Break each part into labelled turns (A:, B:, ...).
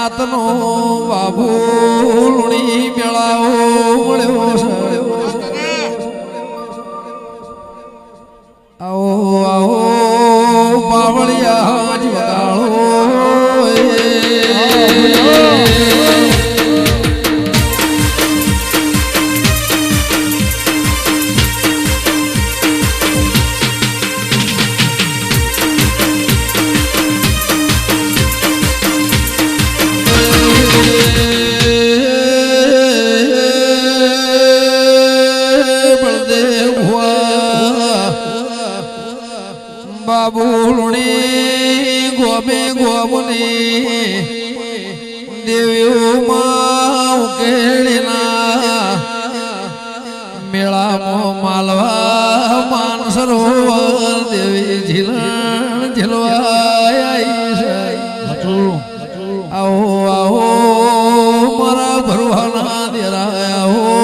A: નાતનો બાબુ લુણી મેળાઓ મળ્યો છે આવો આવો બાવળિયા જ વગાડો બાબુલણી ગોમે ગોમની દેવીઓમાં ઉકેડીના મેળામાં માલવા માન સરોવર દેવી ઝીલણ ઝીલવાય આવો આવો મારા ભરવાના દેરા આવો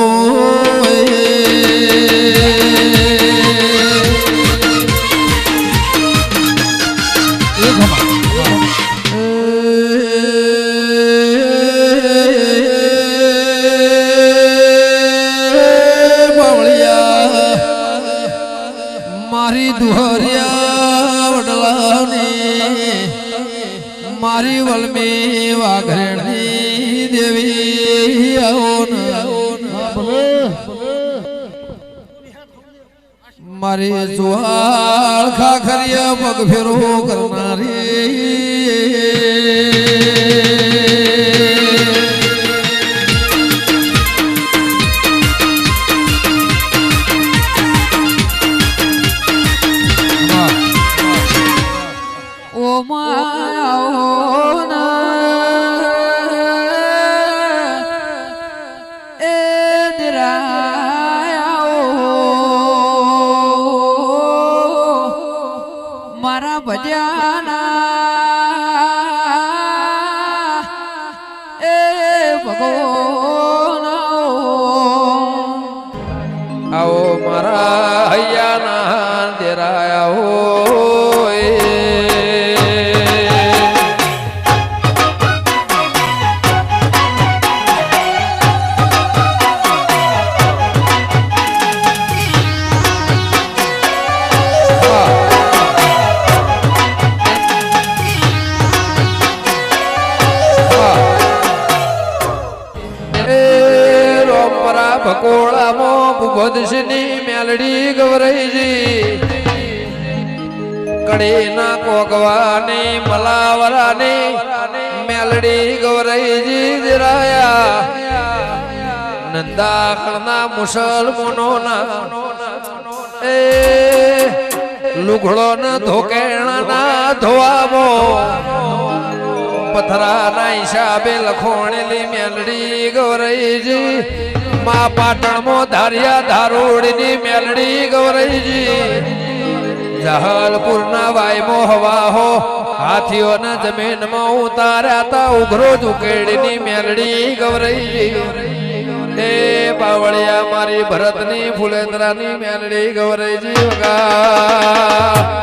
A: મારી દુહરિયા વડલાની મારી વલમી વાઘરણી દેવી મારી સુહાળ ખાખરિયા પગ ફેરો કરનારી મારા ભજ્યાના એ ભગવાન આવો મારા હૈયાના દેરા આવો ભકોળામાં ભૂપતસિંહની મેલડી ગવરાઈજી કડીના કોકવાની મલાવરાની મેલડી ગવરાઈજી દિરાયા નંદાખળના મુસલમાનોના એ લુગડોના ધોકેણાના ધોવામો પથરાના હિસાબે લખોણેલી મેલડી ગવરાઈજી માં પાટણમાં ધારિયા ધારોડીની મેલડી ગવરાઈજી જહલપુરના વાયમો હવાહો હાથીઓના જમીનમાં ઉતાર્યા તા ઉઘરો ઝુકેડીની મેલડી ગવરાઈજી એ બાવળિયા મારી ભરતની ફુલેન્દ્રાની મેલડી ગવરાઈજી વગા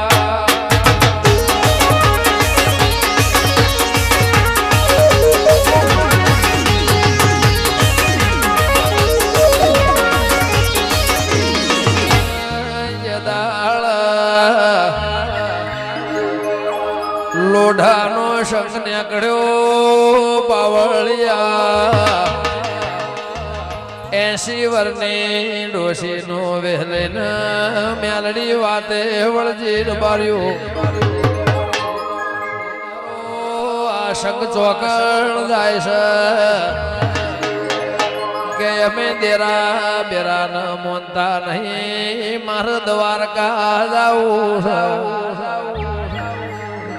A: લોઢાનો શંખ નીકળ્યો બાવળિયા 80 વર્ષની ડોશીનો વહેલેને મેલડી વાતે વળજી બાર્યો આ શંખ ચોકણ જાય છે કે અમે દેરા બેરાન મોનતા નહીં મારે દ્વારકા જાવું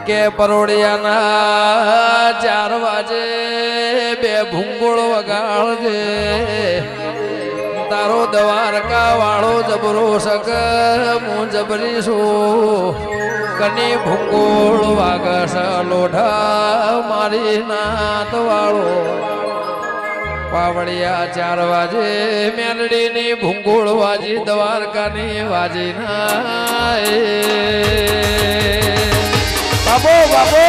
A: કે પરોડિયાના 4 વાગે 2 ભૂંગોળ વગાડજે તારો દ્વારકા વાળો જબરો સક હું જબરી છું કની ભૂંગોળ વાગસ લોઢા મારી નાત વાળો પાવડિયા 4 વાજે મેલડી ની ભૂંગોળ વાજી દ્વારકાની વાજી ના બાબો બાબો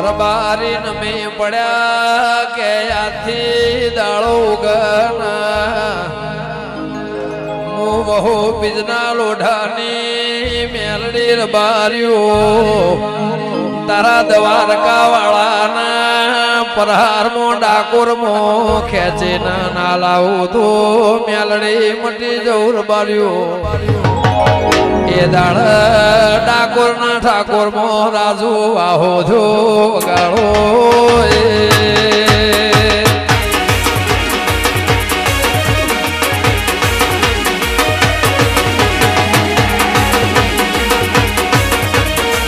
A: રબારી નમે પડ્યા કે આથી દાળો ગના હું બહુ બીજના લોઢાની મેલડી રબારીઓ તારા દ્વારકા વાળાના પ્રહારમાં ડાકોરમાં ખેંચીને ના લાવું તો મેલડી મટી જવું રબારીઓ એ દાળ ડાકોર ના ઠાકોર મો રાજુ આહો જો ગાળો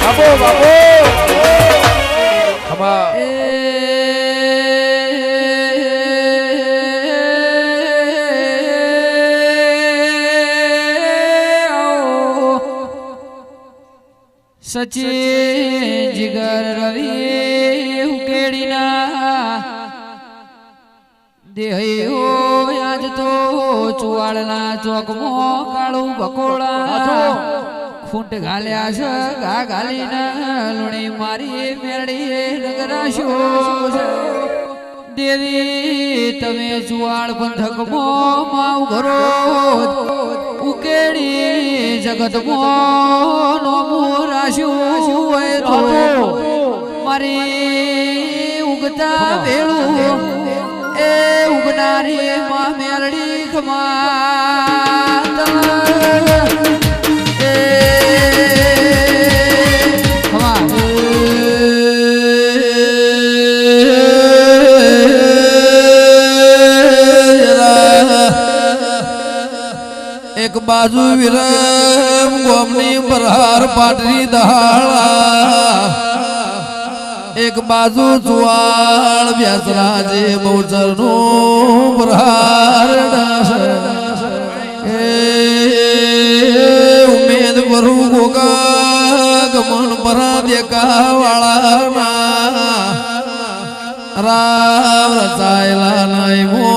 A: બાબો બાબો
B: સચિન જીગર રવિ ઉકેડીના દેહો આજ તો ચુવાડના ચોકમાં કાળું બકોડા ખૂંટ ઘાલ્યા છે ઘા ઘાલીને લુણી મારી મેરડી નગરાશો દેવી તમે ચુવાડ પંથકમાં માવ ઘરો ઉકેડી જગતમાં નોમું રાશ્યું હોય તો મારી ઉગતા ભેળું એ ઉગનારી માં મેરડી ખમાત
A: એક બાજુ વિરમ ગોમની પ્રહાર પાટરી દહાડા એક બાજુ ચુવાળ વ્યાસરાજે બહુચરનું પ્રહાર ઉમેદ કરું ગોગા ગમન પરા દેખા વાળાના રામ રચાયેલા નાઈ મો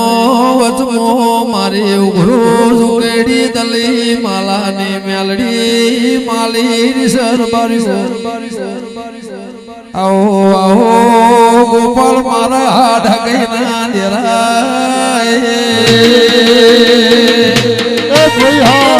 A: વચમો મારી ઉઘરો સુકેડી દલી માલાની મેલડી માલી સરબારી આવો આવો ગોપાલ મારા ઢગઈના દેરાય એ કોઈ હા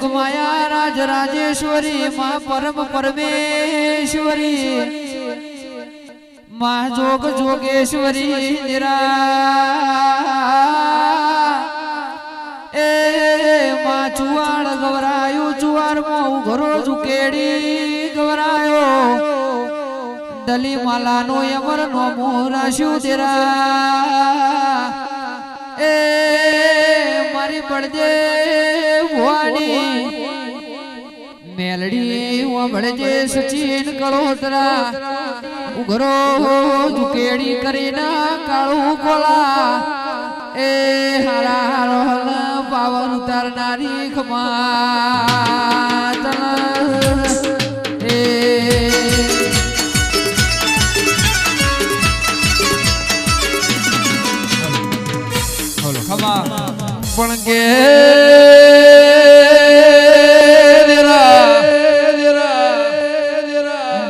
B: માયા રાજ રાજેશ્વરી માં પરમ પરમેશ્વરી માં જોગ જોગેશ્વરી એ માં ચુવાડ ગવરાયું ચુવાર માં ઘરો ઝુકેડી ગવરાયો દલી માલાનો અમર નો મોરાશ્યું એ મારી પડજે મેલડી વળજે સચિન કળોતરા ઉઘરો ઝુકેડી કરીને કાળું કોલા એ હારા રોહન પાવન ઉતારનારી ખમા
A: પણ કે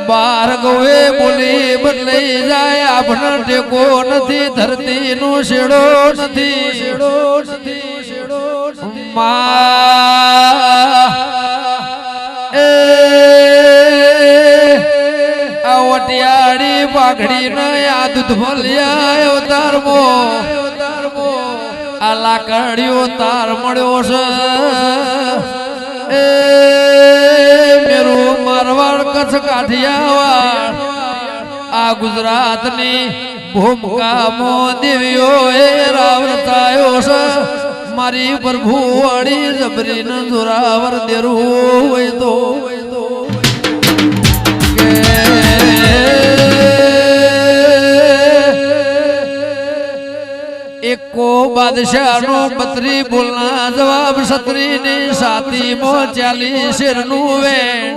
A: બાર ગોવે બોલી બદલાઈ જાય આપણને ટેકો નથી ધરતી નો શેડો નથી આવટિયાળી પાઘડી ને યાદ ધોલિયા અવતારમો આ લાકડીઓ તાર મળ્યો છે કચ્છ કાઠિયાવાડ આ ગુજરાતની ભૂમકામો દેવીઓ એ રાવરતાયો છે મારી પ્રભુ વાળી જબરી ન જોરાવર દેરું હોય તો એકો બાદશાહ નો બત્રી બોલના જવાબ સત્રી ની સાતી મો 40 શેરનું વેણ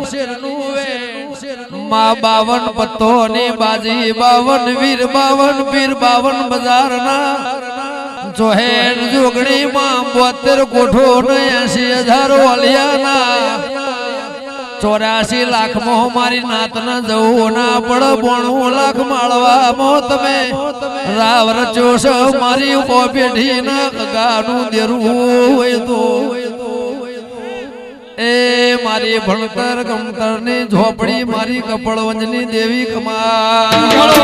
A: માં 52 પત્તો ની બાજી 52 વીર 52 પીર 52 બજાર ના જોહેર જોગણી માં 72 કોઠો ને 80,000 વાલિયાના 84 લાખ મો મારી નાત ન જવું ના પડ 92 લાખ માળવા મો તમે રાવ રચો છો મારી કો પેઢી ના ગાનું દેરું હોય તો એ મારી ભણતર ગમતર ની ઝોપડી મારી કપડવંજની દેવી કમાડો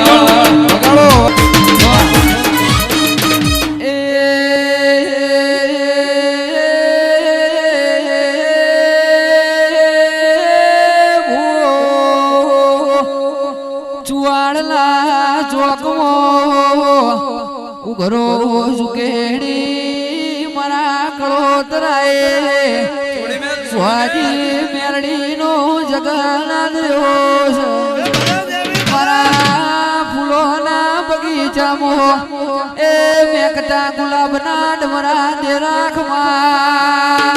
B: ઉઘરો ઝુકેડી મારા કળોતરાએ સ્વાજી મેરડી નો જગન્નાથ મારા ફૂલોના બગીચામાં એ મેકતા ગુલાબના ડમરા દે રાખમાં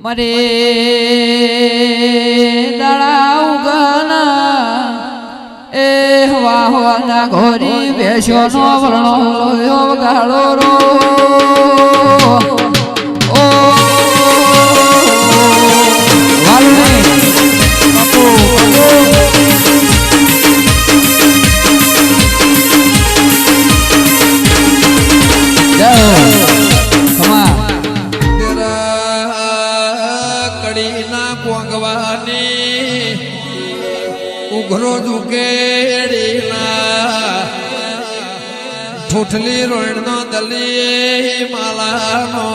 B: મરે દાડા ઉગના એ હવા હવાના ઘોરી બેસ્યો નો વર્ણો લોયો ગાળો રો ઓ
A: ઉઘરો ઝુકેડીના ઠૂઠલી રોણનો દલી માલાનો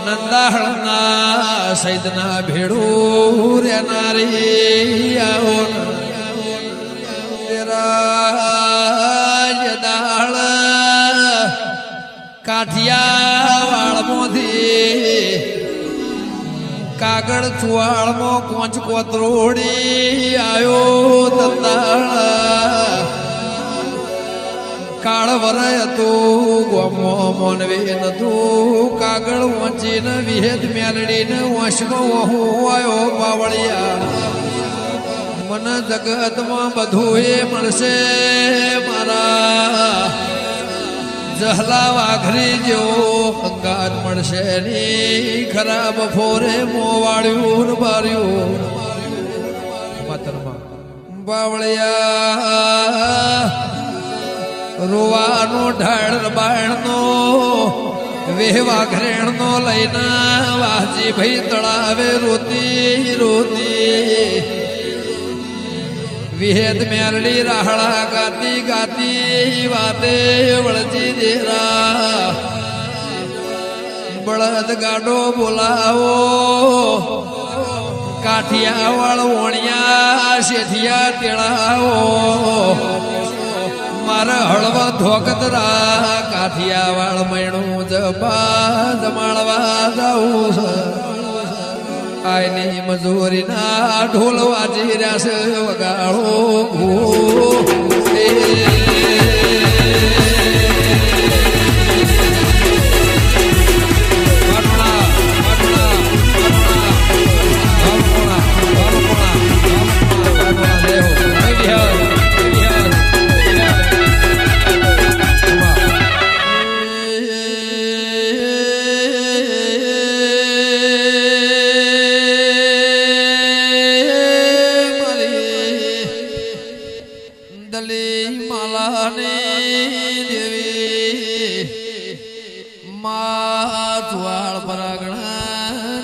A: નંદાહળના સૈદના ભેડું રેનારી આવો દાળ કાઠિયાવાડ મોધી કાગળ ચુવાળમાં કોંચ કોતરોડી આયો તંદાળ કાળ વરય તું ગોમો મોનવી નતું કાગળ વાંચીને વિહેદ મેલડીને વંશમાં વહું આયો બાવળિયા મન જગતમાં બધું એ મળશે મારા જહલા વાઘરી જેવો અંગાત મળશે ની ખરાબ ફોરે મોવાળ્યું બાર્યું બાવળિયા રોવાનો ઢાળ બાણનો વેવા ઘરેણનો લઈને વાજી ભાઈ તળાવે રોતી રોતી વિહેદ મેરડી રાહડા ગાતી ગાતી વાતે વળજી દેરા બળદ ગાડો બોલાવો કાઠિયાવાળ વણિયા શેઠિયા તેડાવો મારા હળવા ધોકતરા કાઠિયાવાળ મૈણું જપા જમાડવા જાઉં છે આયની મજૂરીના ઢોલ વાજી રહ્યા છે વગાડો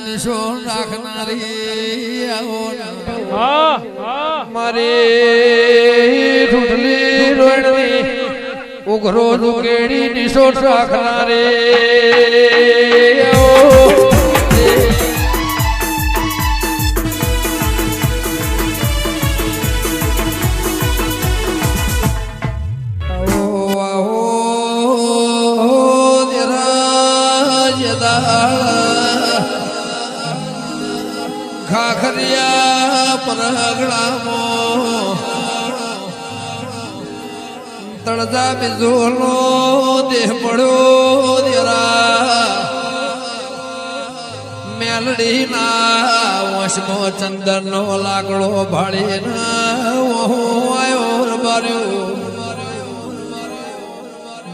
A: નિશો રાખનારી આવો
C: મારી ઠૂઠલી રોડની ઉઘરો દુકેડી નિશો રાખનારી
A: ખાખરિયા પરગડામાં તળજા બીજોનો દેહ પડ્યો દેરા મેલડી ના વશમો ચંદન નો લાકડો ભાળી ના આવ્યો બાર્યો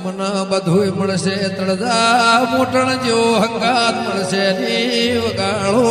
A: મને બધું મળશે તળજા મોટણ જેવો હંગાત મળશે ની વગાડો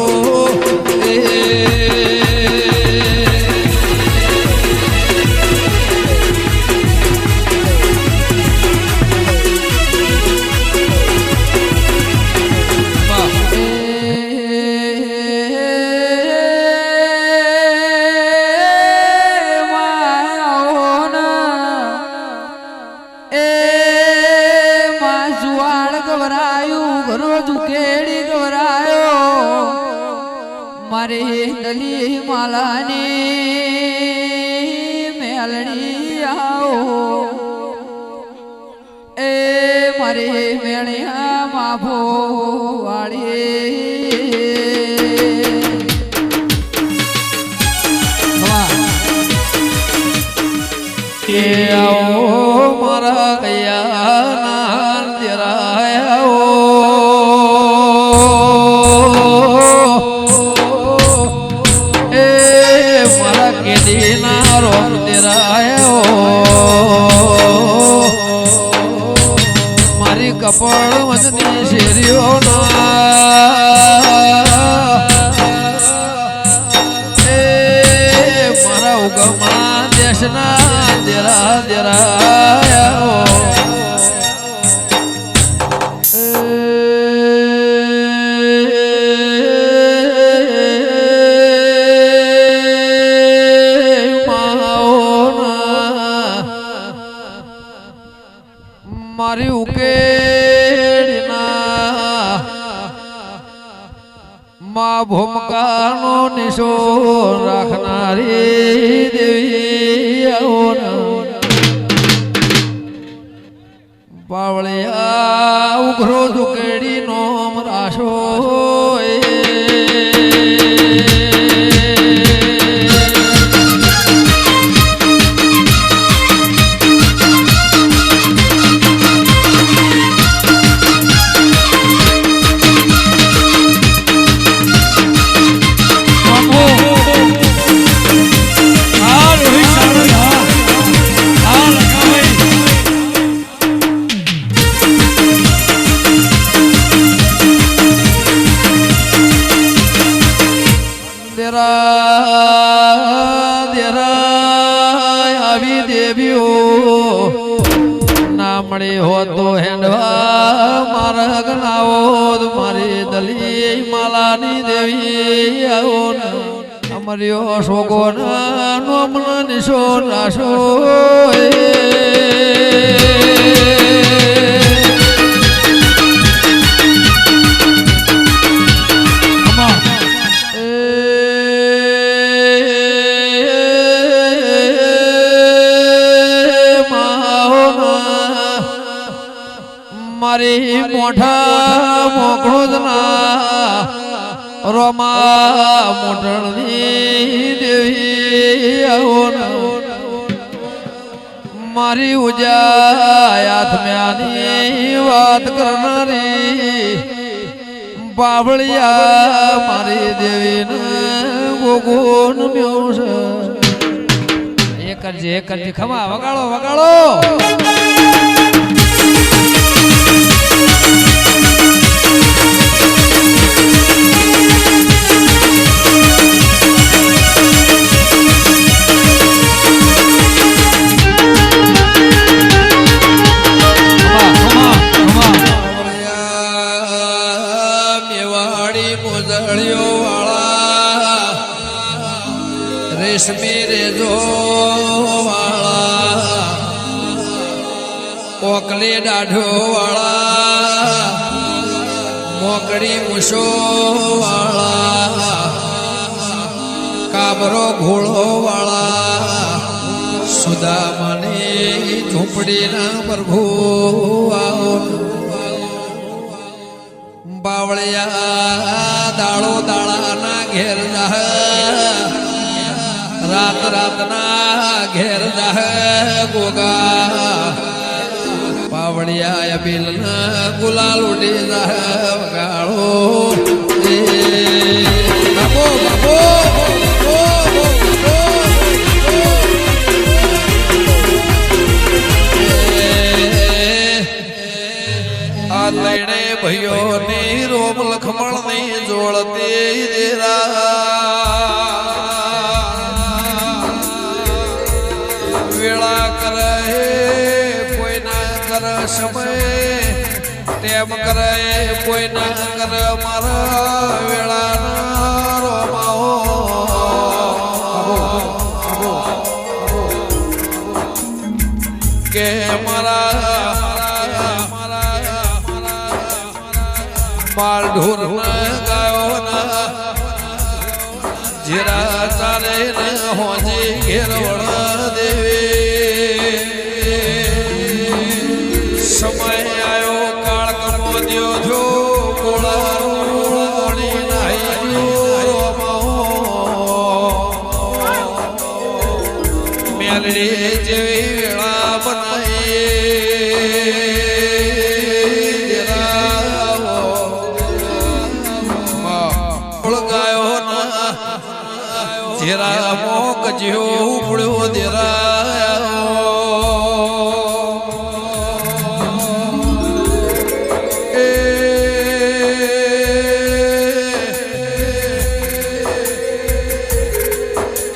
B: મારી દલી માલાની મેલડી આવો એ મારી મેળિયા માફો વાળી
A: કે આવો મારા કયા ના તેરા મારી કપડ વચની શેરીઓ મારા ઉગમણા દેશના દેરા દેરા મારી ઉકેડીના મા ભૂમકાનો નિશો રાખનારી દેવી પાવળિયા ઉઘરો ઝુકેડી નોમ રાશો આવી દેવીઓ ના મળી હો તો હેંડવા મારા ગણાવો મારી દલી માલાની દેવી આવો અમર્યો શોગો નોમન નિશો રાશો મારી મોઢા મોકળોદના રોમા મોટણની દેવી મારી ઉજાય આત્મ્યાની વાત કરનારી બાવળિયા મારી દેવીને ગોગોન મ્યોસ એ કરજે ખમા વગાડો વગાડો મોજળીઓ વાળા રેશમી રેજો વાળા કોકલી દાઢો વાળા મોકડી મૂછો વાળા કાબરો ઘોડો વાળા સુદામાની ઝૂંપડીના પ્રભુ આવો બાવળિયા દાળો દાળાના ઘેર જાહ રાત રાતના ઘેર જાહ ગોગા બાવળિયા બિલના ગુલાલ ઉડી જાહ વગાડો બાબો બાબો આ લઈને ભાઈઓની રોમ લખમણની જોડતી દેરા વેળા કરે કોઈ ના કરે સમય તેમ કરે કોઈ ના કરે મારા વેળાના રોમાઓ કે મારા માલ ઢોર ગાયો ના જીરા ચારે ને હોજી ઘેરવણ દેવી સમય આવ્યો કાળ કમોદ્યો જો કોળાની નાઈ મેલડી જેવી વેળા બનાવી જેરા મોક જ્યો ઉપડ્યો દેરાયો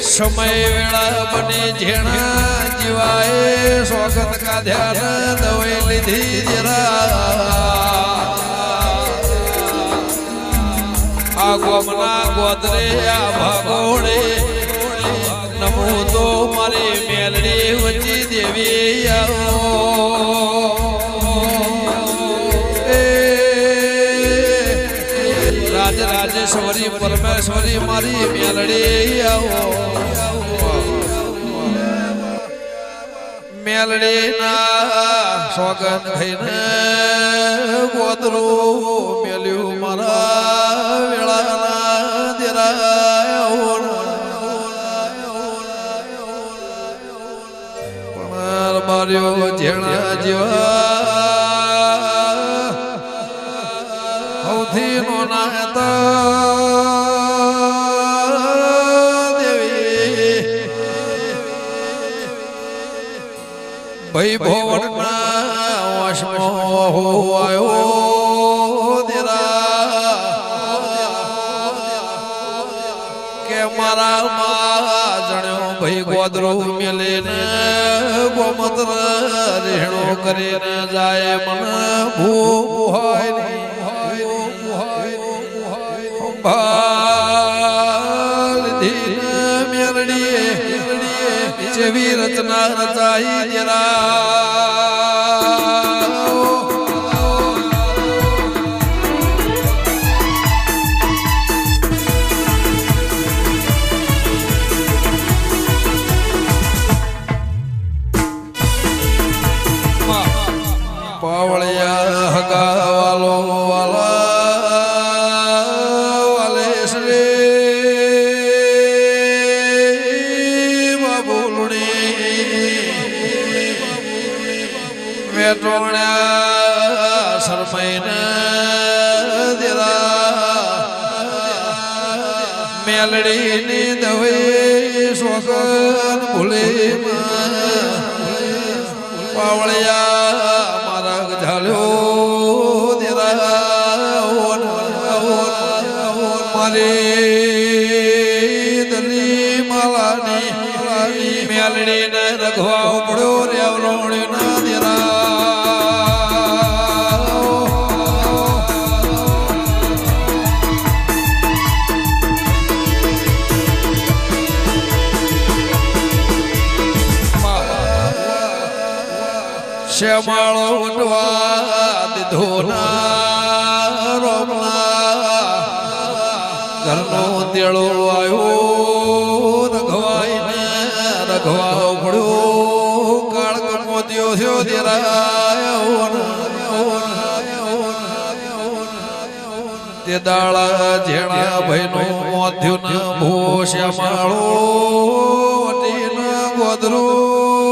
A: સમય વેળા બને જેણા જીવાએ સ્વાગત કાઢ્યા દવાઈ લીધી જરા આ ગોમના ગોદરે આ ભાગોડે નમો તો મારી મેલડી વચ્ચે દેવી આવો રાજ રાજેશ્વરી પરમેશ્વરી મારી મેલડી આવો મેલડી ના સોગન થઈને ગોદરું મેલ્યું મારા વેળાના દેરાયો પણ માર્યો જેણા જેવા સૌથી નોના ભાઈ ભવનના વાસમાં આવ્યો દેરા કે મારા માં જણ્યો ભાઈ ગોદરો મેલે ને ગોમત્ર રેણો કરીને જાય મન ભૂહાય મેરડીએ જેવી રચના રચાઈ જરા પાવળિયા હગાવાલો વેટોણ્યા સરમૈને દેરા મેલડીની દવે સોગન ભૂલે પાવળિયા મારા ઝાલ્યો દેરા મારી દલી માલાની મેલડીને રઘવા ઉપડ્યો રેવરોણીના દેરા
C: શ્યામાળો ઉઠવા દીધો ના રોમના ઘરનો તેડો આવ્યો રઘવાઈને રઘવા પડ્યો કાળક મોત્યો થયો તે દાળા જેણા ભાઈનો મોત્યું ન ભો શ્યામાળો ગોદરું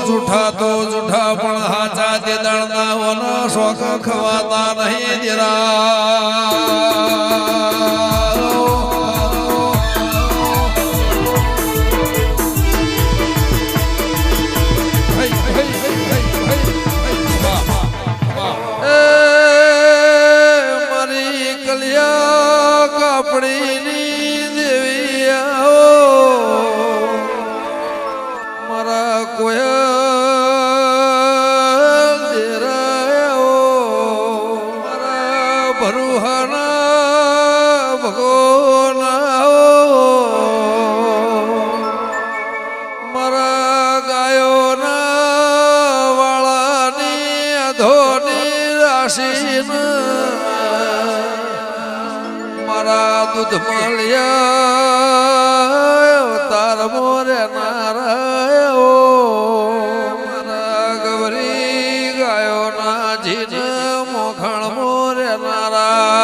C: જૂઠા તો જૂઠા પણ હાચા તે દાળના શોખ ખવાતા નહીં મારી કલિયા કાપડીની દેવી મારા કોયલ દેરાયો મારા ભરુહાના ભગોના મારા ગાયોના વાળાની અધોની રાશિના મારા દૂધ મળ્યા તાર મોરે નારાયો મારા ગૌરી ગાયો ના જીન મોખણ મોરે નારા